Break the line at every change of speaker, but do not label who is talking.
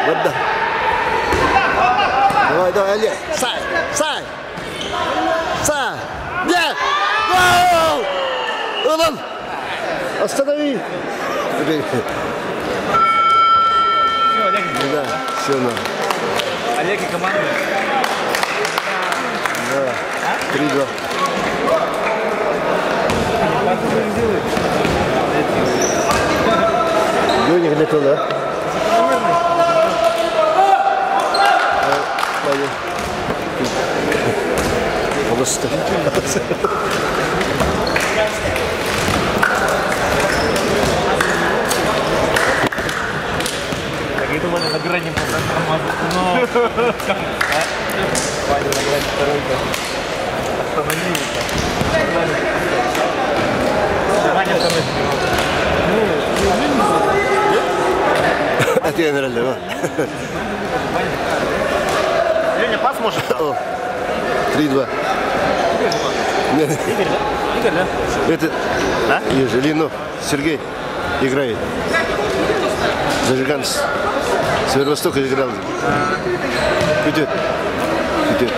Вот да. Давай, давай, Олег. Сай, Сай. Сай. Нет! Гол! Вот он! Останови!
Все, Олег.
Да, все надо.
Олег и команда.
Да. 3-2. Юник для туда. Просто.
Так это Ваня на грани но Ваня на грани второй остановился. Ваня второй.
А тебе нравится,
Леня, пас может?
3-2.
Игорь, да? Игорь, да?
Это
Да?
Ежелинов Сергей играет. Зажиганец. Северо-Востока играл. Идет. Идет.